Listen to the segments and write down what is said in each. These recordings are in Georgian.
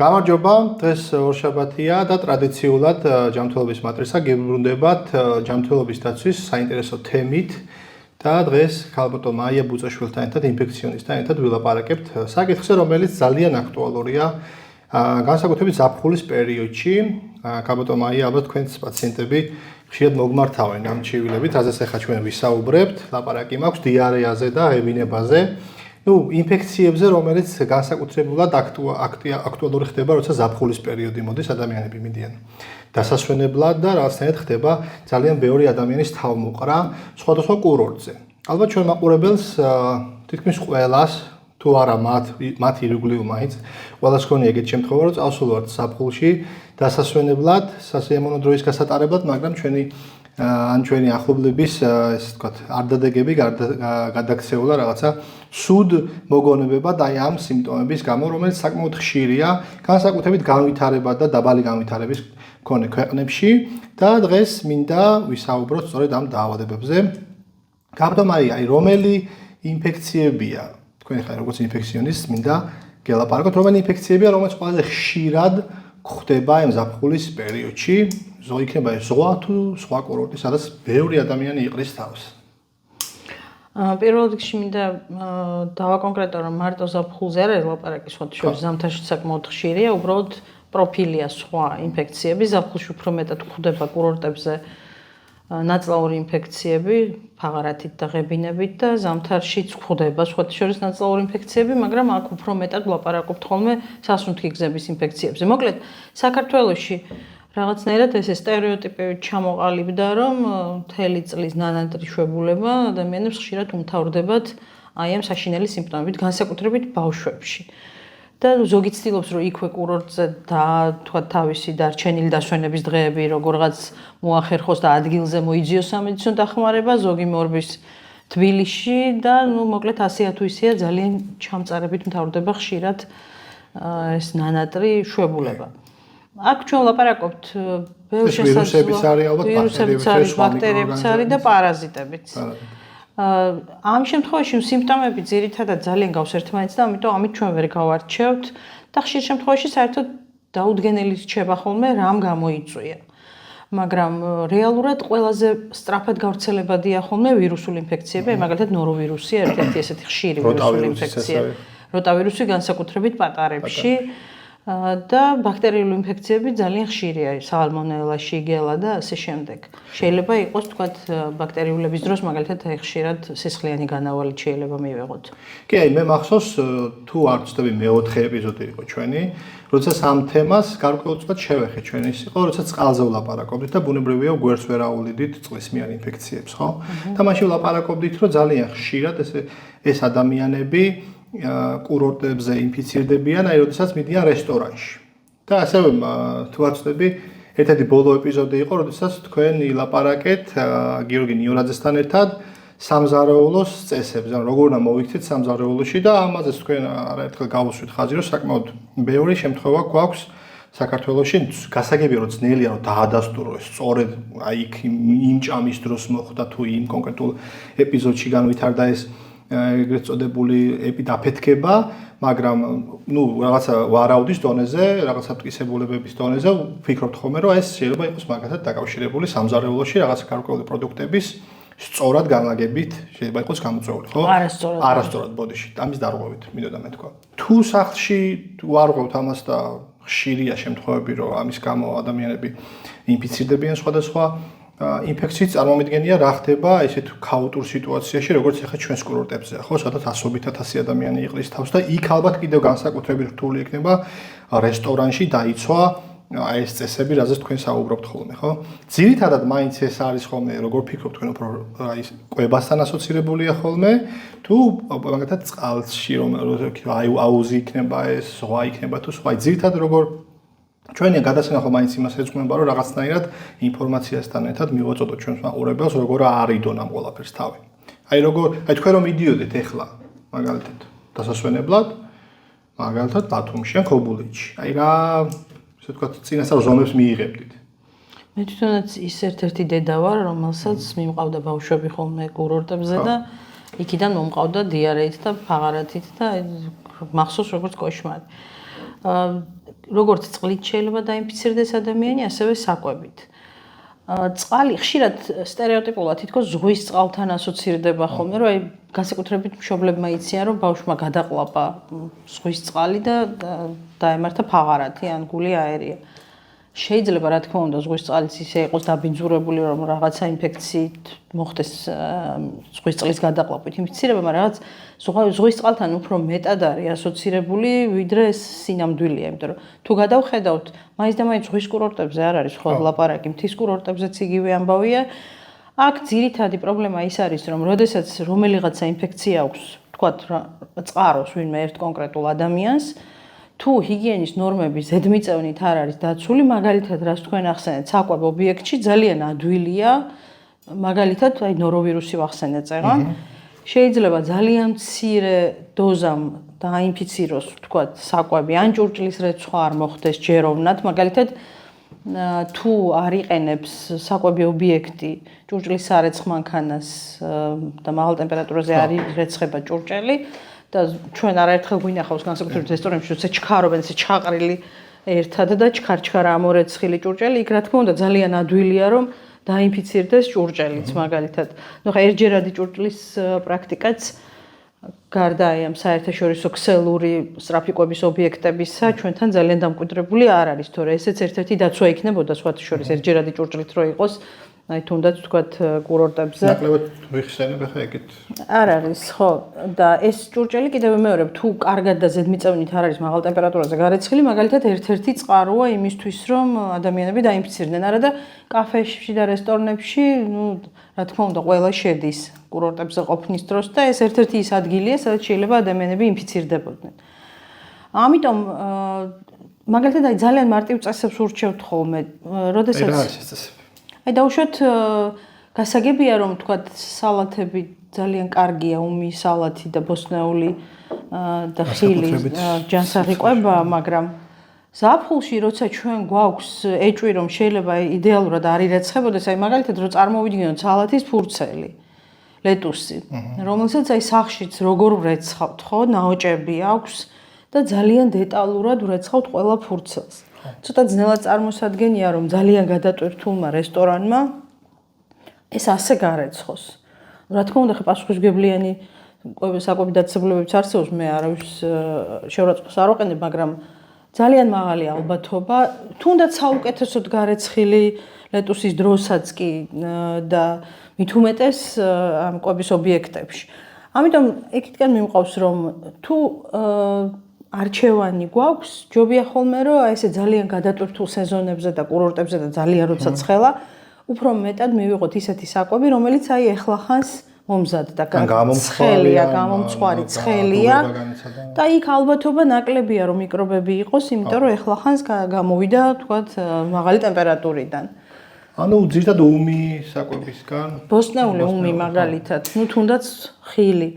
გამარჯობა, დღეს ორშაბათია და ტრადიციულად ჯანმრთელობის მატრიცა გებრუნდებათ ჯანმრთელობის დაცვის საინტერესო თემით და დღეს ქალბატონო მაია ბუწაშვილთან ერთად ინფექციონისტთან ერთად ვილაპარაკებთ საკითხზე, რომელიც ძალიან აქტუალურია განსაკუთრებით ზაფხულის პერიოდში. ქალბატონო მაია, ალბათ თქვენს პაციენტები ხშირად მოგმართავენ ამ ჩივილებით, რაზეც ახლა ჩვენ ვისაუბრებთ, ლაპარაკი მაქვს დიარეაზე და ევინებაზე. ინფექციებზე, რომელიც განსაკუთრებულად აქტუალური ხდება, როცა ზაფხულის პერიოდი მოდის, ადამიანები მიდიან დასასვენებლად და რაღაცნაირად ხდება ძალიან ბევრი ადამიანის თავმოყრა სხვადასხვა კურორტზე. ალბათ ჩვენ მაყურებელს თითქმის ყველას თუ არა მათ ირგვლივ მაინც ყველას ქონია ეგეთი შემთხვევა, რომ წავსულვართ ზაფხულში დასასვენებლად, სასიამოვნო დროის გასატარებლად, მაგრამ ჩვენი ახლობლების ესე ვთქვათ, არდადეგები გადაქცეულა რაღაცა სუდ მოგონებება და ამ სიმპტომების გამო, რომელიც საკმაოდ ხშირია, განსაკუთრებით განვითარება და დაბალი განვითარების მქონე ქვეყნებში და დღეს მინდა ვისაუბროთ სწორედ ამ დაავადებებზე. ქალბატონო მაია, რომელი ინფექციებია? თქვენ ხარ როგორც ინფექციონისტი, მინდა გელაპარაკოთ, რომელი ინფექციებია, რომელიც ყველაზე ხშირად გვხვდება ამ ზაფხულის პერიოდში? იქნება ზღვა თუ სხვა კურორტი, სადაც ბევრი ადამიანი იყრის თავს. პირველ რიგში მინდა დავაკონკრეტო, რომ მარტო ზაფხულზე არ არის ლაპარაკი, სხვა შორის ზამთარში საკმაოდ ხშირია, უბრალოდ პროფილია სხვა ინფექციები, ზაფხულში უფრო მეტად გვხვდება კურორტებზე ნაწლავური ინფექციები, ფაღარათით და ღებინებით და ზამთარშიც გვხვდება სხვა შორის ნაწლავური ინფექციები, მაგრამ აქ უფრო მეტად ვლაპარაკობთ ხოლმე სასუნთქი გზების ინფექციებზე. მოკლედ, საქართველოში რაღაცნაირად ეს სტერეოტიპი ჩამოყალიბდა, რომ მთელი წლის ნანატრი შვებულება ადამიანებს ხშირად უმთავრდებათ აი ამ საშინელი სიმპტომებით, განსაკუთრებით ბავშვებში. და ზოგი ცდილობს, რომ იქვე კურორტზე თქვა თავისი დარჩენილი დასვენების დღეები როგორღაც მოახერხოს და ადგილზე მოიძიოს სამედიცინო დახმარება, ზოგი მორბის თბილისში და მოკლედ 100 თუ ისეა ძალიან ჩამწარებით მთავრდება ხშირად ეს ნანატრი შვებულება. აქ ჩვენ ლაპარაკობთ ბევრ ვირუსებიც არის, ალბათ ბაქტერიებიც არის და პარაზიტებიც. ამ შემთხვევაში სიმპტომები ძირითადად ძალიან გავს ერთმანეთს და ამიტომ ამით ჩვენ ვერ გავარჩევთ და ხშირ შემთხვევაში საერთოდ დაუდგენელი რჩება ხოლმე რამ გამოიწვია. მაგრამ რეალურად ყველაზე სწრაფად გავრცელებადია ხოლმე ვირუსული ინფექციები, მაგალითად ნოროვირუსი, ერთ-ერთი ესეთი ხშირი ვირუსული ინფექცია. როტავირუსი განსაკუთრებით პატარებში და ბაქტერიული ინფექციები ძალიან ხშირია, სალმონელა, შიგელა და ასე შემდეგ. შეიძლება იყოს თქვათ ბაქტერიულების დროს მაგალითად ხშირად სისხლიანი განავალით შეიძლება მივიღოთ. კი, მე მახსოვს თუ არ ვცდები მეოთხე ეპიზოდი იყო ჩვენი, როდესაც ამ თემას გარკვეულწილად შევეხეთ ჩვენ ის იყო, როდესაც წყალზე ვლაპარაკობდით და ბუნებრივია გვერდს ვერ აუვლიდით წყლისმიან ინფექციებს, ხო? და მაშინ ვლაპარაკობდით, რომ ძალიან ხშირად ეს ადამიანები კურორტებზე ინფიცირდებიან, აი როდესაც მიდიან რესტორანში. და ასევე თუ არ ვცდები, ერთ-ერთი ბოლო ეპიზოდი იყო, როდესაც თქვენ ილაპარაკეთ გიორგი ნიორაძესთან ერთად სამზარეულოს წესებზე, ანუ როგორ უნდა მოვიქცეთ სამზარეულოში და ამაზეც თქვენ არაერთხელ გავუსვით ხაზი, რომ საკმაოდ ბევრი შემთხვევა გვაქვს საქართველოში, გასაგებია რომ ძნელია რომ დაადასტურო ეს სწორედ აი იქ იმ ჭამის დროს მოხდა თუ იმ კონკრეტულ ეპიზოდში განვითარდა ეს ეგრეთ წოდებული ეპიდაფეთქება, მაგრამ რაღაცა ვარაუდის დონეზე, რაღაცა მტკიცებულებების დონეზე ვფიქრობთ ხოლმე, რომ ეს შეიძლება იყოს მაგათად დაკავშირებული სამზარეულოში რაღაცა გარკვეული პროდუქტების სწორად განლაგებით შეიძლება იყოს გამოწვეული, ხო? არასწორად ბოდიში, ამის დარღვევით, მინდოდა მე თქვა. თუ სახლში არ ღვევთ ამას და ხშირია შემთხვევები, რომ ამის გამო ადამიანები ინფიცირდებიან სხვადასხვა ინფექციით, წარმომიდგენია რა ხდება ესეთ ქაოტურ სიტუაციაში, როგორც ახლა ჩვენს კურორტებზეა, ხო, სადაც 100-1000 ადამიანი იყრის თავს და იქ ალბათ კიდევ განსაკუთრებით რთული იქნება რესტორანში დაიცვა აი ეს წესები, რაზეც თქვენ საუბრობთ ხოლმე, ხო? ძირითადად მაინც ეს არის ხოლმე, როგორ ფიქრობთ თქვენ, უფრო აი კვებასთან ასოცირებულია ხოლმე, თუ მაგათაც წყალში რომ აი აუზი იქნება ეს, ზღვა იქნება თუ სხვა, ძირითადად როგორ ჩვენი გადაცემა ხო მაინც იმას ეძღვნება, რომ რაღაცნაირად ინფორმაციასთან ერთად მივაწოდოთ ჩვენს მაყურებელს, როგორ არიდონ ამ ყველაფერს თავი. აი თქვენ რომ მიდიოდეთ ახლა, მაგალითად, დასასვენებლად, მაგალითად ბათუმში ან ქობულეთში. აი რა, ესე ვთქვათ, წინასწარ ზომებს მიიღებდით. მე თვითონაც ის ერთ-ერთი დედა ვარ, რომელსაც მიმყავდა ბავშვები ხოლმე კურორტებზე და იქიდან მომყავდა დიარეით და ფაღარათით და მახსოვს როგორც კოშმარი. როგორც წყლით შეიძლება დაინფიცირდეს ადამიანი, ასევე საკვებით. წყალი ხშირად სტერეოტიპულად თითქოს ზღვის წყალთან ასოცირდება ხოლმე, რომ აი განსაკუთრებით მშობლებმა იციან, რომ ბავშვმა გადაყლაპა ზღვის წყალი და დაემართა ფაღარათი ან გული აერია. შეიძლება რა თქმა უნდა ზღვის წყალიც ისე იყოს დაბინძურებული, რომ რაღაცა ინფექციით მოხდეს ზღვის წყლის გადაყლაპით ინფიცირება, მაგრამ რაღაც ზღვის წყალთან უფრო მეტად არის ასოცირებული, ვიდრე ეს სინამდვილეა, იმიტომ რომ თუ გადავხედავთ, მაინც და მაინც ზღვის კურორტებზე არ არის ხო ლაპარაკი, მთის კურორტებზეც იგივე ამბავია. აქ ძირითადი პრობლემა ის არის, რომ როდესაც რომელიღაცა ინფექცია აქვს, თქვათ წყაროს ვინმე ერთ კონკრეტულ ადამიანს, თუ ჰიგიენის ნორმები ზედმიწევნით არ არის დაცული, მაგალითად, რას თქვენ ახსენეთ, საკვებ ობიექტში ძალიან ადვილია, მაგალითად, აი ნოროვირუსი ვახსენეთ წეღან. შეიძლება ძალიან მცირე დოზამ დაინფიციროს, თქვათ, საკვები, ან ჭურჭლის რეცხვა არ მოხდეს ჯეროვნად, მაგალითად, თუ არ იყენებს საკვები ობიექტი ჭურჭლის სარეცხ მანქანას და მაღალ ტემპერატურაზე არ ირეცხება ჭურჭელი და ჩვენ არაერთხელ გვინახავს განსაკუთრებით რესტორნებში, როცა ჩქარობენ ესე ჩაყრილი ერთად და ჩქარ-ჩქარა ამორეცხილი ჭურჭელი, იქ რა თქმა უნდა ძალიან ადვილია რომ დაინფიცირდეს ჭურჭელიც მაგალითად. ნუ ხა ერთჯერადი ჭურჭლის პრაქტიკაც გარდა ამ საერთაშორისო ქსელური სტრაფიკების ობიექტებისა ჩვენთან ძალიან დამკვიდრებული არ არის, თორე ესეც ერთ-ერთი დაცვა იქნებოდა სხვათა შორის ერთჯერადი ჭურჭლით რო იყოს, აი თუნდაც თქვათ კურორტებზე. ნაკლებად ვიხსენებ ახლა ეგეთ. არ არის, ხო, და ეს ჭურჭელი კიდევ მეორე, თუ კარგად და ზედმიწევნით არ არის მაღალ ტემპერატურაზე გარეცხილი, მაგალითად ერთ-ერთი წყაროა იმისთვის, რომ ადამიანები დაინფიცირდნენ. არა და კაფეში და რესტორნებში, ნუ რა თქმა უნდა, ყველა შედის კურორტებზე ყოფნის დროს და ეს ერთ-ერთი ის ადგილია, სადაც შეიძლება ადამიანები ინფიცირდებოდნენ. ამიტომ მაგალითად აი ძალიან მარტივ წესებს ურჩევთ ხოლმე, როდესაც რა არის ეს წესები? აი დაუშვათ გასაგებია რომ თქვათ სალათები ძალიან კარგია, უმი სალათი და ბოსტნეული და ხილი ჯანსაღი ყვება, მაგრამ ზაფხულში როცა ჩვენ გვაქვს ეჭვი რომ შეიძლება იდეალურად არ ირეცხებოდეს, აი მაგალითად რომ წარმოვიდგინოთ სალათის ფურცელი, ლეტუსი, რომელსაც აი სახშიც როგორ ვრეცხავთ, ხო, ნაოჭები აქვს და ძალიან დეტალურად ვრეცხავთ ყველა ფურცელს. ცოტა ძნელად წარმოსადგენია რომ ძალიან გადატვირთულმა რესტორანმა ეს ასე გარეცხოს. რა თქმა უნდა, ხე პასუხისმგებლიანი საკვები დაწესებულებებიც არსებობს, მე არავის შეურაცხყოფას არ ვაყენებ, მაგრამ ძალიან მაღალი ალბათობა, თუნდაც საუკეთესოდ გარეცხილი ლეტუსის დროსაც კი და მით უმეტეს ამ კვების ობიექტებში. ამიტომ ეკითკენ მიმყავს რომ თუ არჩევანი გვაქვს, ჯობია ხოლმე რომ აი ესე ძალიან გადატვირთულ სეზონებზე და კურორტებზე და ძალიან როცა ცხელა, უფრო მეტად მივიღოთ ისეთი საკვები, რომელიც აი ეხლახანს მომზადდა, ცხელია, გამომცხვარი ცხელია და იქ ალბათობა ნაკლებია რომ მიკრობები იყოს, იმიტომ რომ ეხლახანს გამოვიდა, თქვათ, მაღალი ტემპერატურიდან. ანუ ძირითადად უმი საკვებისგან, ბოსტნეული უმი მაგალითად, ნუ თუნდაც ხილი.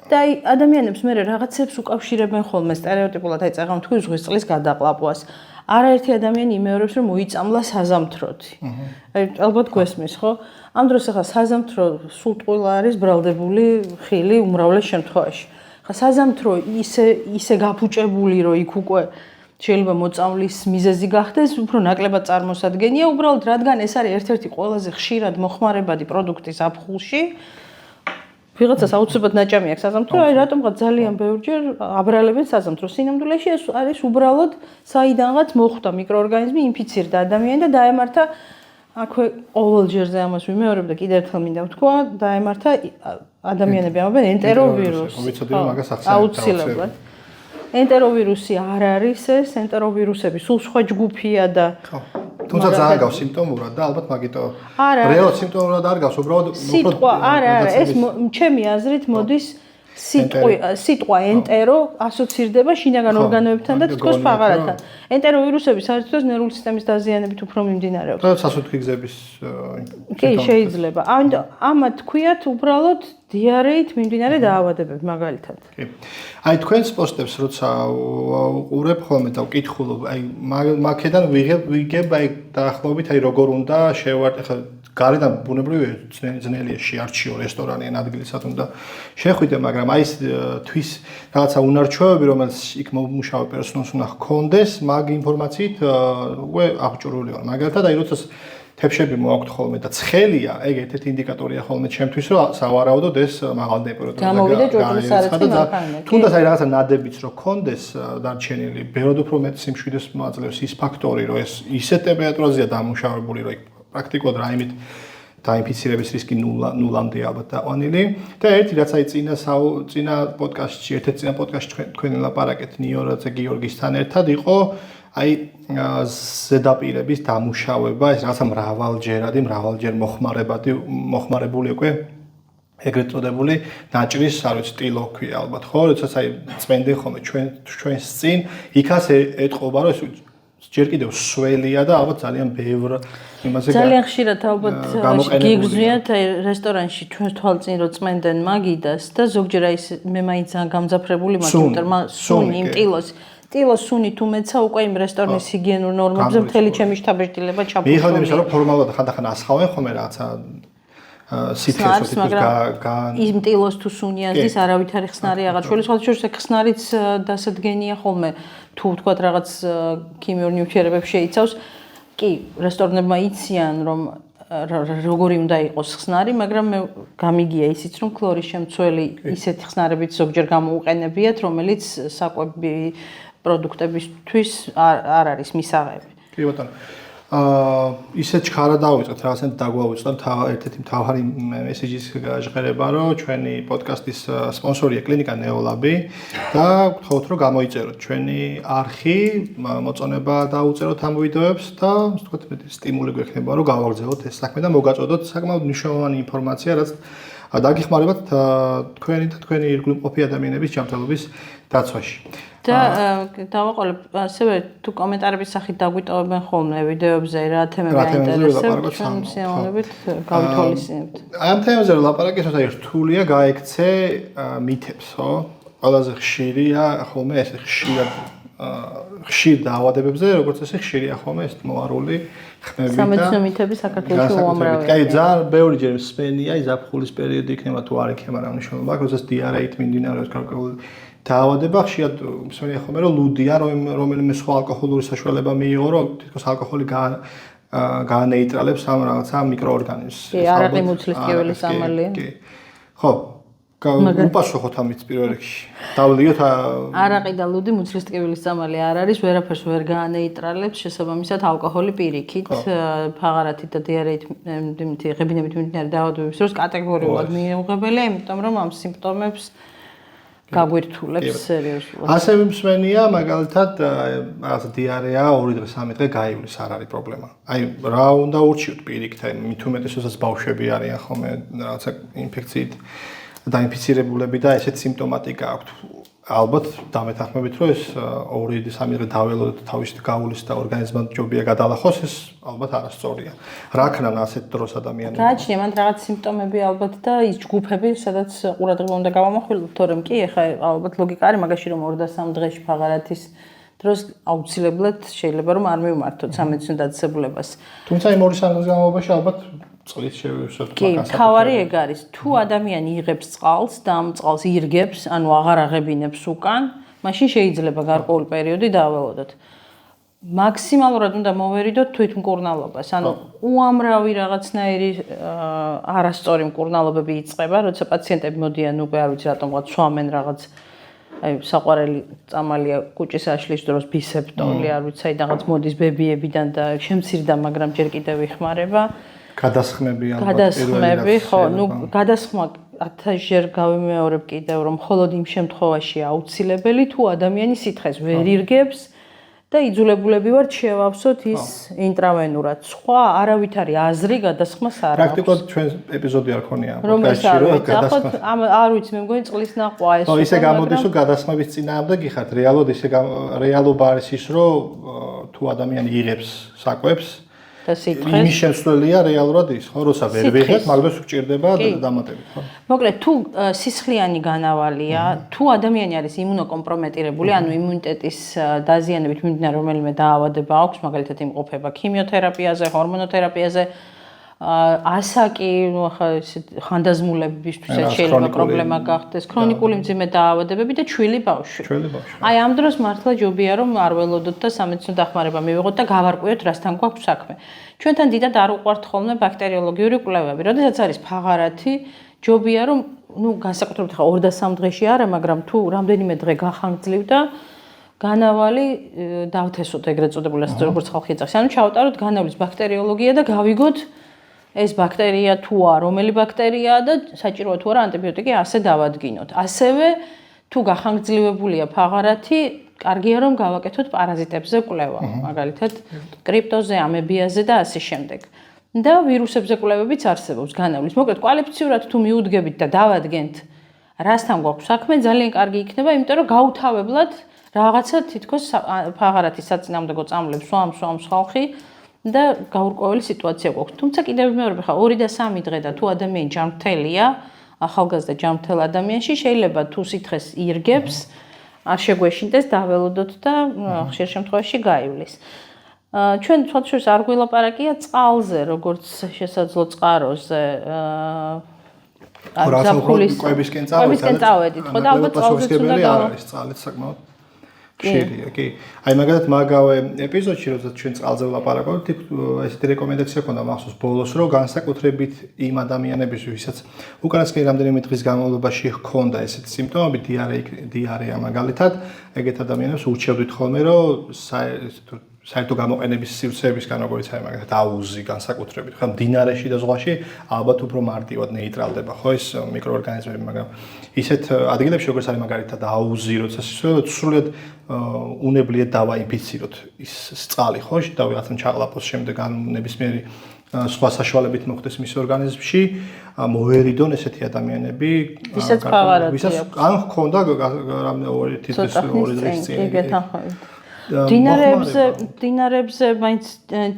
და აი ადამიანებს მე რაღაცებს უკავშირებენ ხოლმე სტერეოტიპულად, აი წაღამ თქვი ზღვის წყლის გადაყლაპვას. არაერთი ადამიანი იმეორებს რომ მოიწამლა საზამთროთი. აი ალბათ გვესმის, ხო? ამ დროს ახლა საზამთრო სულ ტყუილა არის ბრალდებული ხილი უმრავლეს შემთხვევაში. ხა საზამთრო ისე გაფუჭებული რომ იქ უკვე შეიძლება მოწამვლის მიზეზი გახდეს, უფრო ნაკლებად წარმოსადგენია, უბრალოდ რადგან ეს არის ერთ-ერთი ყველაზე ხშირად მოხმარებადი პროდუქტი ზაფხულში. ვიღაცას აუცილებლად ნაჭამი აქვს საზამთრო, აი რატომღაც ძალიან ბევრჯერ აბრალებენ საზამთროს. სინამდვილეში ეს არის უბრალოდ საიდანღაც მოხვდა მიკროორგანიზმი, ინფიცირდა ადამიანი და დაემართა აქვე ყოველჯერზე ამას ვიმეორებ და კიდევ ერთხელ მინდა ვთქვა, დაემართა ადამიანები ამბობენ ენტეროვირუსი. აუცილებლად. ენტეროვირუსი არ არის ეს, ენტეროვირუსები სულ სხვა ჯგუფია და თუმცა ძალიან გავს სიმპტომურად და ალბათ მაგიტო რეალურად სიმპტომურად არ გავს, უბრალოდ სიტყვა არა, ეს ჩემი აზრით მოდის სიტყვა ენტერო ასოცირდება შინაგან ორგანოებთან და თითქოს ფაღარათთან. ენტეროვირუსები საერთოდ ნერვული სისტემის დაზიანებით უფრო მიმდინარეობს. და სასუნთქი გზების კი, შეიძლება. ამათ თქვიათ უბრალოდ დიარეით მიმდინარე დაავადებები მაგალითად. კი. აი თქვენს პოსტებს როცა უყურებ ხოლმე და ვკითხულობ, აი მაგედან ვიგებ აი დაახლოებით აი როგორ უნდა შევარდ, ახლა გარედან ბუნებრივია ძნელია შეარჩიო რესტორანი ან ადგილისად უნდა შეხვიდე, მაგრამ აი ეს თვის რაღაცა უნარჩვევები, რომელიც იქ მომუშავე პერსონალს უნდა ჰქონდეს, მაგ ინფორმაციით უკვე აღჭურვილი ვარ. მაგალითად, აი როცა თებშები მოაქვთ ხოლმე და ცხელია, ეგ ერთ-ერთი ინდიკატორია ხოლმე ჩემთვის, რომ სავარაუდოდ ეს მაღალ ტემპერატურაზე გაიცხადა. თუნდაც აი რაღაცა ნადებიც რო ქონდეს დარჩენილი, ბევრად უფრო მეტ სიმშვიდეს მოაძლევს ის ფაქტორი, რომ ეს ისეთ ტემპერატურაზეა დამუშავებული, რომ პრაქტიკულად რაიმით დაინფიცირების რისკი ნულამდე ალბათ დაყვანილი. და ერთი რაც აი წინა პოდკასტში, ერთ-ერთი წინა პოდკასტში თქვენ ლაპარაკეთ ნიორაძე გიორგისთან ერთად იყო აი ზედაპირების დამუშავება, ეს რაღაცა მრავალჯერ მოხმარებული უკვე ეგრეთ წოდებული ნაჭრის, არ ვიცი, ტილო ქვია ალბათ, ხო? როდესაც აი წმენდნენ ხოლმე ჩვენს წინ, იქაც ეტყობა, რომ ეს ჯერ კიდევ სველია და ალბათ ძალიან ბევრ იმაზე ძალიან ხშირად ალბათ გიგზნიათ აი რესტორანში ჩვენ თვალწინ რო წმენდნენ მაგიდას და ზოგჯერ აი მე მაინც ძალიან გამძაფრებული მაქვს, სუნი იმ ტილოს სუნი თუ მეცა უკვე იმ რესტორნის ჰიგიენურ ნორმებზე მთელი ჩემი შთაბეჭდილება ჩაფუჭრული. მიიღალ იმისა, რომ ფორმალურად ხანდახან ასხავენ ხოლმე რაღაცა სითხეს იმ ტილოს თუ სუნიაზის არავითარი ხსნარი აღარ შველის ხალხში ხსნარიც დასადგენია ხოლმე თუ ვთქვათ რაღაც ქიმიურ ნივთიერებებს შეიცავს. კი, რესტორნებმა იციან რომ როგორი უნდა იყოს ხსნარი, მაგრამ მე გამიგია ისიც რომ ქლორის შემცველი ისეთი ხსნარებით ზოგჯერ გამოუყენებიათ, რომელიც საკვები პროდუქტებისთვის არ არის მისაღები. კი ბატონო. ისეთ ჩქარა დავიწყეთ, რაღაცა დაგვაუწყდა ერთ-ერთი მთავარი მესეჯის გაჟღერება, რომ ჩვენი პოდკასტის სპონსორია კლინიკა ნეოლაბი და გთხოვთ რომ გამოიწეროთ ჩვენი არხი, მოწონება დაუწეროთ ამ ვიდეოებს და ვთქვათ სტიმული გვექნება რომ გავაგრძელოთ ეს საქმე და მოგაწოდოთ საკმაოდ მნიშვნელოვანი ინფორმაცია, რაც დაგიხმარებათ თქვენი და თქვენი ირგვლივ მყოფი ადამიანების ჯანმრთელობის დაცვაში. და დავაყოლებ ასევე თუ კომენტარების სახით დაგვიტოვებენ ხოლმე ვიდეოებზე რა თემები აინტერესებთ, შემოსიამოვნებით გავითვალისწინებთ. ამ თემებზე ლაპარაკი თორსა რთულია გაექცე მითებს, ხო? ყველაზე ხშირია ხოლმე ეს ხშირ დაავადებებზე, როგორც ესე ხშირია ხოლმე ეს მოარული ხმები და სამედიცინო მითები საქართველოში უამრავია. კი, ძალიან ბევრი ჯერ მსმენია, ის ზაფხულის პერიოდი იქნება თუ არ იქნება რა მნიშვნელობა აქვს, როდესაც დიარეით მიმდინარეობს გარკვეული დაავადება, ხშირად მსმენია ხოლმე რომ ლუდია, რომელიმე სხვა ალკოჰოლური საშუალება მიიღო, რომ თითქოს ალკოჰოლი გაანეიტრალებს ამ რაღაცა მიკროორგანიზმს. კი, არაყი მუცლისკივილის ამალია. კი. ხო, უპასუხოთ ამით პირველ რიგში. დავლიოთ არაყი და ლუდი მუცლისკივილის ამალი არ არის, ვერაფერს ვერ გაანეიტრალებს, შესაბამისად ალკოჰოლი პირიქით, ფაღარათით და დიარეით ღებინებით მიმდინარე დაავადებების დროს კატეგორიულად მიუღებელია, იმიტომ რომ ამ სიმპტომებს გაგვირთულებს სერიოზულად. ასევე მსმენია, მაგალითად, რაღაცა დიარეა 2 დღე 3 დღე გაივლის, არ არის პრობლემა. აი, რა უნდა ურჩიოთ პირიქით, აი, მით უმეტესობას ბავშვები არიან ხოლმე რაღაცა ინფექციით დაინფიცირებულები და ესეთ სიმპტომატიკა აქვთ. ალბათ დამეთანხმებით, რომ ეს 2-3 დღე დაველოდოთ თავისით გავulis და ორგანიზმად ჯობია გადალახოს, ეს ალბათ არასწორია. რა ქნან ასეთ დროს ადამიანები? გააჩნია მანდ რაღაც სიმპტომები ალბათ და ის ჯგუფები, სადაც ყურადღება უნდა გავამახვილოთ, თორემ კი, ეხლა ალბათ ლოგიკა არის მაგაში, რომ 2 და 3 დღეში ფაღარათის დროს აუცილებლად შეიძლება რომ არ მივმართოთ სამედიცინო დაწესებულებას. თუმცა იმ 2-3 დღის განმავლობაში ალბათ წყლის შევისვათ მაგას. კი, თავარი ეგ არის. თუ ადამიანი იღებს წყალს და ამ წყალს ირგებს, ანუ აღარ აღებინებს უკან, მაშინ შეიძლება გარკვეული პერიოდი დააველოდოთ. მაქსიმალურად უნდა მოვერიდოთ თვითმკურნალობას. ანუ უამრავი რაღაცნაირი არასწორი მკურნალობები იწყება, როცა პაციენტები მოდიან უკვე არ ვიცი რატომღაც სვამენ რაღაც აი საყვარელი წამალია კუჭის აშლის დროს ბისეპტოლი, არ ვიცი საიდანაც მოდის ბებიებიდან და შემცირდა, მაგრამ ჯერ კიდევ იხმარება. გადასხმები ალბათ გადასხმები, ხო, ნუ გადასხმა 1000-ჯერ გავიმეორებ კიდევ რომ მხოლოდ იმ შემთხვევაში აუცილებელი თუ ადამიანი სითხეს ვერ ირგებს და იძულებულები ვართ შევავსოთ ის ინტრავენურად. სხვა არავითარი აზრი გადასხმას არ აქვს. პრაქტიკულად ჩვენ ეპიზოდი არ ქონია პოდკასტში რომ გადასხმა არ ვიცი მე მგონი წყლის ნახვა ეს. ხო, ისე გამოდის რომ გადასხმების წინააღმდეგ ხართ, რეალურად ისე რეალობა არის ის რომ თუ ადამიანი იღებს საკვებს და სითხეს. იმის შემცველია რეალურად ის, ხო, როცა ვერ ვიღებ, მაგდროს უჭირდება დამატებით, ხო? მოკლედ, თუ სისხლიანი განავალია, თუ ადამიანი არის იმუნოკომპრომეტირებული, ანუ იმუნიტეტის დაზიანებით მიმდინარე რომელიმე დაავადება აქვს, მაგალითად იმყოფება ქიმიოთერაპიაზე, ჰორმონოთერაპიაზე, ასაკი, ახლა ხანდაზმულებისთვის შეიძლება პრობლემა გახდეს, ქრონიკული მძიმე დაავადებები და ჩვილი ბავშვი. აი ამ დროს მართლა ჯობია რომ არ ველოდოთ და სამედიცინო დახმარება მივიღოთ და გავარკვიოთ რასთან გვაქვს საქმე. ჩვენთან დიდად არ უყვართ ხოლმე ბაქტერიოლოგიური კვლევები. როდესაც არის ფაღარათი, ჯობია რომ განსაკუთრებით ხა 2 და 3 დღეში არა, მაგრამ თუ რამდენიმე დღე გახანგრძლივ და განავალი დავთესოთ ეგრეთ წოდებული ასე როგორც ხალხი ეძახს. ანუ ჩავტაროთ განავლის ბაქტერიოლოგია და გავიგოთ ეს ბაქტერია თუ არა, რომელი ბაქტერიაა და საჭიროა თუ არა ანტიბიოტიკი ასე დავადგინოთ. ასევე თუ გახანგრძლივებულია ფაღარათი, კარგია რომ გავაკეთოთ პარაზიტებზე კვლევა, მაგალითად კრიპტოზე, ამებიაზე და ასე შემდეგ. და ვირუსებზე კვლევებიც არსებობს განავლის. მოკლედ კვალიფიციურად თუ მიუდგებით და დავადგენთ რასთან გვაქვს საქმე, ძალიან კარგი იქნება, იმიტომ რომ გაუთავებლად რაღაცა თითქოს ფაღარათის საწინააღმდეგო წამლებს სვამს ხალხი და გაურკვეველი სიტუაცია გვაქვს. თუმცა კიდევ მეორე ხა 2 და 3 დღე და თუ ადამიანი ჯანმრთელია, ახალგაზრდა ჯანმრთელ ადამიანში შეიძლება თუ სითხეს ირგებს, არ შეგვეშინდეს დაველოდოთ და ხშირ შემთხვევაში გაივლის. ჩვენ თვალშორის არ გველაპარაკია წყალზე, როგორც შესაძლო წყაროზე. კვებისკენ წავედით, ხო და ალბათ წყალზეც უნდა არის წყალიც საკმაოდ ხშირია, კი. აი მაგალითად მაგავე ეპიზოდში, როდესაც ჩვენ წყალზე ვლაპარაკობთ, ესეთი რეკომენდაცია ქონდა მახსოვს ბოლოს, რომ განსაკუთრებით იმ ადამიანების, ვისაც უკანასკნელი რამდენიმე დღის განმავლობაში ჰქონდა ესეთი სიმპტომები, დიარეა მაგალითად, ეგეთ ადამიანებს ურჩევდით ხოლმე, რომ საერთო გამოყენების სივრცეებისგან როგორც აი მაგალითად აუზი განსაკუთრებით, ხა მდინარეში და ზღვაში ალბათ უფრო მარტივად ნეიტრალდება ხო ეს მიკროორგანიზმები, მაგრამ ისეთ ადგილებში როგორც არის მაგალითად აუზი, როცა სრულიად უნებლიეთ დავაინფიციროთ ის წყალი ხო და ვიღაცამ ჩაყლაპოს შემდეგ ან ნებისმიერი სხვა საშუალებით მოხდეს მის ორგანიზმში, მოერიდონ ესეთი ადამიანები, ვისაც ფაღარათი აქვს. ან ჰქონდა რამე 2 დღის წინ. დინარებზე მაინც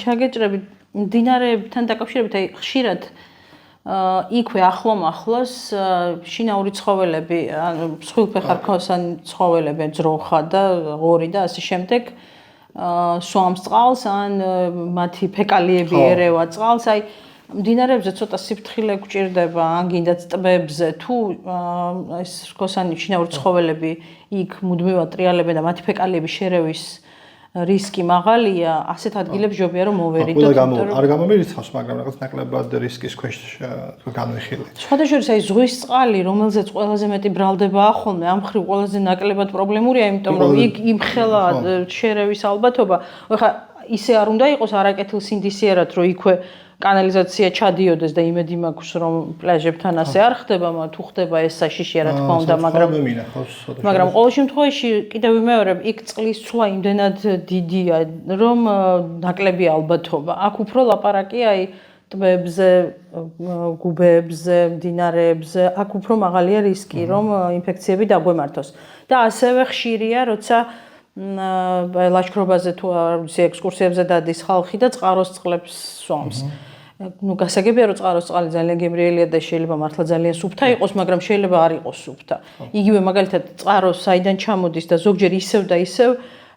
ჩაგეჭრებით, დინარეებთან დაკავშირებით, აი ხშირად იქვე ახლოს შინაური ცხოველები, ანუ მსხვილფეხარქოსანი ცხოველები, ძროხა და ღორი და ასე შემდეგ სვამს წყალს, ან მათი ფეკალიები ერევა წყალს, აი მდინარეებზე ცოტა სიფრთხილე გვჭირდება, ან გინდათ ტბებზე, თუ ეს რქოსანი შინაური ცხოველები იქ მუდმივად ტრიალებენ და მათი ფეკალიები შერევის რისკი მაღალია, ასეთ ადგილებს ჯობია რომ მოვერიდოთ. არ გამომირიცხავს, მაგრამ რაღაც ნაკლებად რისკის ქვეშ განვიხილეთ. სხვადასხვა აი ზღვის წყალი, რომელზეც ყველაზე მეტი ბრალდება ახოლმე, ამ ხრივ ყველაზე ნაკლებად პრობლემურია, იმიტომ რომ იქ იმხელა შერევის ალბათობა, ხა ისე არ უნდა იყოს არაკეთილსინდისიერად, რომ იქვე კანალიზაცია ჩადიოდეს და იმედი მაქვს რომ პლაჟებთან ასე არ ხდება, თუ ხდება ეს საშიში რა თქმა უნდა, მაგრამ ყოველ შემთხვევაში კიდევ ვიმეორებ, იქ წყლის ცვლა იმდენად დიდია, რომ ნაკლები ალბათობა. აქ უფრო ლაპარაკია აი ტბებზე, გუბეებზე, მდინარეებზე, აქ უფრო მაღალია რისკი, რომ ინფექციები დაგვემართოს. და ასევე ხშირია, როცა ლაშქრობაზე თუ არ ვიცი ექსკურსიებზე დადის ხალხი და წყაროს წყლებს სვამს. გასაგებია რომ წყაროს წყალი ძალიან გემრიელია და შეიძლება მართლა ძალიან სუფთა იყოს, მაგრამ შეიძლება არ იყოს სუფთა. იგივე მაგალითად წყაროს საიდან ჩამოდის და ზოგჯერ ისევ და ისევ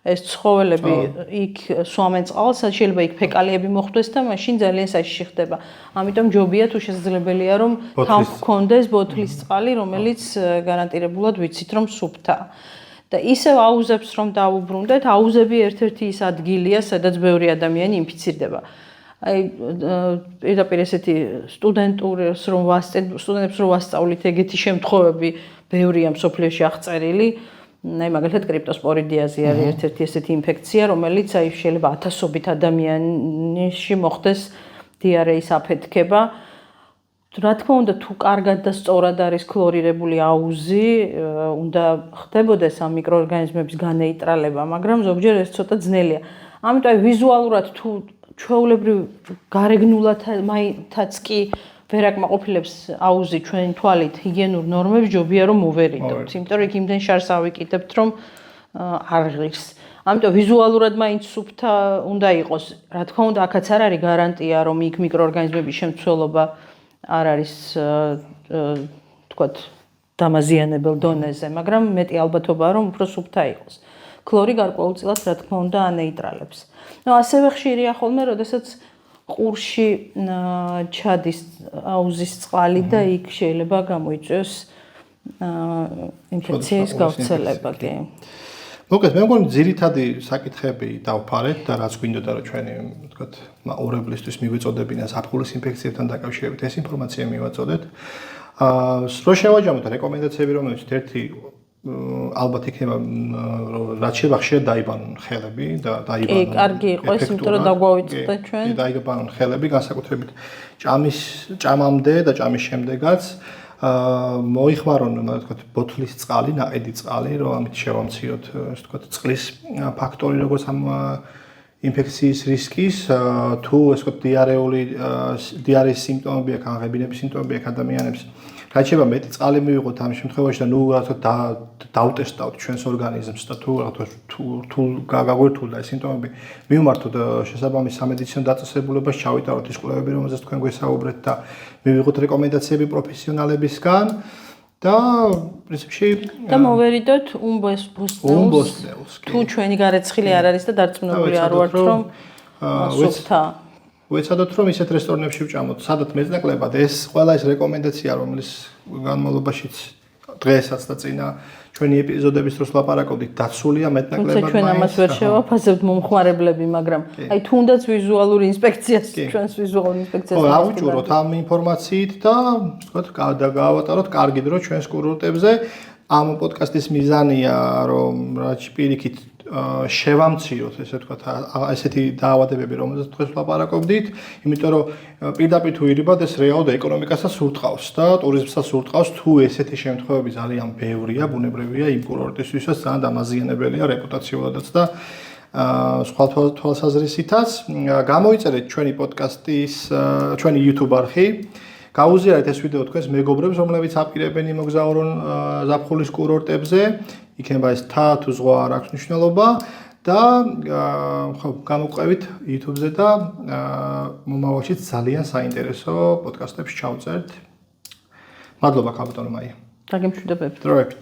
ეს ცხოველები იქ სვამენ წყალს, შეიძლება იქ ფეკალიები მოხვდეს და მაშინ ძალიან საშიში ხდება. ამიტომ ჯობია თუ შესაძლებელია რომ თან გქონდეს ბოთლის წყალი, რომელიც გარანტირებულად ვიცით რომ სუფთაა. და ისევ აუზებს რომ დაუბრუნდეთ, აუზები ერთ-ერთი ის ადგილია, სადაც ბევრი ადამიანი ინფიცირდება. აი პირდაპირ ესეთი სტუდენტებს რომ ვასწავლით ეგეთი შემთხვევები ბევრია მსოფლიოში აღწერილი. აი მაგალითად კრიპტოსპორიდიაზი არის ერთ-ერთი ესეთი ინფექცია, რომელიც აი შეიძლება ათასობით ადამიანში მოხდეს დიარეის აფეთქება. რა თქმა უნდა, თუ კარგად და სწორად არის ქლორირებული აუზი, უნდა ხდებოდეს ამ მიკროორგანიზმების განეიტრალება, მაგრამ ზოგჯერ ეს ცოტა ძნელია. ამიტომ ვიზუალურად თუ ჩვეულებრივ გარეგნულათაც კი ვერ აკმაყოფილებს აუზი ჩვენი თვალით ჰიგიენურ ნორმებს, ჯობია რომ მოვერიდოთ, იმიტომ რომ იქ იმდენ შარს ავიკიდებთ, რომ არ ღირს. ამიტომ ვიზუალურად მაინც სუფთა უნდა იყოს. რა თქმა უნდა, აქაც არ არის გარანტია, რომ იქ მიკროორგანიზმების შემცველობა არ არის თქვათ დამაზიანებელ დონეზე, მაგრამ მეტი ალბათობაა რომ უფრო სუფთა იყოს. ქლორი გარკვეულწილად რა თქმა უნდა ანეიტრალებს. ასევე ხშირია ხოლმე, როდესაც ყურში ჩადის აუზის წყალი და იქ შეიძლება გამოიწვიოს ინფექციის გავრცელება, კი. მოკლედ, მე მგონი ძირითადი საკითხები დავფარეთ და რაც გვინდოდა რომ ჩვენი, ვთქვათ, მაყურებლისთვის მივეწოდებინა ზაფხულის ინფექციებთან დაკავშირებით ეს ინფორმაცია მივაწოდეთ. რო შევაჯამოთ რეკომენდაციები, რომელიც ერთი ალბათ იქნება რაც შეიძლება ხშირად დაიბანონ ხელები და დაიბანონ. კი, კარგი იყო ეს, იმიტომ რომ დაგვავიწყდეთ ჩვენ. კი, დაიბანონ ხელები, განსაკუთრებით ჭამამდე და ჭამის შემდეგაც. მოიხმარონ, ვთქვათ, ბოთლის წყალი, ნაყიდი წყალი, რომ ამით შევამციოთ, ასე ვთქვათ, წყლის ფაქტორი, როგორც ამ ინფექციის რისკის, თუ ასე ვთქვათ, დიარეის სიმპტომები აქვს, აღებინების სიმპტომები აქვს ადამიანებს. რაც შეიძლება მეტი წყალი მივიღოთ ამ შემთხვევაში და ნუ ასე დავტესტავთ ჩვენს ორგანიზმს და თუ გაგვირთულდა ეს სიმპტომები, მივმართოთ შესაბამის სამედიცინო დაწესებულებას, ჩავიტაროთ ის კვლევები, რომელზეც თქვენ გვესაუბრეთ და მივიღოთ რეკომენდაციები პროფესიონალებისგან და პრინციპში და მოვერიდოთ უმბოს ბოსტნეულს. თუ ჩვენი გარეცხილი არ არის და დარწმუნებული არ ვართ, რომ სუფთა ვეცადოთ რომ ისეთ რესტორნებში ვჭამოთ, სადაც მეტნაკლებად ეს ყველა ეს რეკომენდაცია, რომელიც განმავლობაშიც დღესაც და წინა ჩვენი ეპიზოდების დროს ლაპარაკობდით, დაცულია მეტნაკლებად. ჩვენ ამას ვერ შევაფასებთ მომხმარებლები, მაგრამ აი თუნდაც ვიზუალური ინსპექციას, ჩვენს ვიზუალურ ინსპექციას ავუჭუროთ ამ ინფორმაციით და ვთქვათ, გავატაროთ კარგი დრო ჩვენს კურორტებზე. ამ პოდკასტის მიზანია, რომ რაც პირიქით შევამციოთ, ესე ვთქვათ, ესეთი დაავადებები, რომელზეც დღეს ვლაპარაკობდით, იმიტომ რომ პირდაპირ თუ ირიბად ეს რეალურად ეკონომიკასაც სურტყავს და ტურიზმსაც სურტყავს, თუ ესეთი შემთხვევები ძალიან ბევრია, ბუნებრივია იმ კურორტისთვისაც ძალიან დამაზიანებელია რეპუტაციულადაც და სხვა თვალსაზრისითაც. გამოიწერეთ ჩვენი პოდკასტის, ჩვენი YouTube არხი. გაუზიარეთ ეს ვიდეო თქვენს მეგობრებს, რომლებიც აპირებენ იმოგზაურონ ზაფხულის კურორტებზე. იქნება ეს თა თუ ზღვა არ აქვს მნიშვნელობა და გამოყვებით YouTube-ზე და მომავალშიც ძალიან საინტერესო პოდკასტებს ჩავწერთ. მადლობა ქალბატონო მაია. დაგემშვიდობებით. დროებით.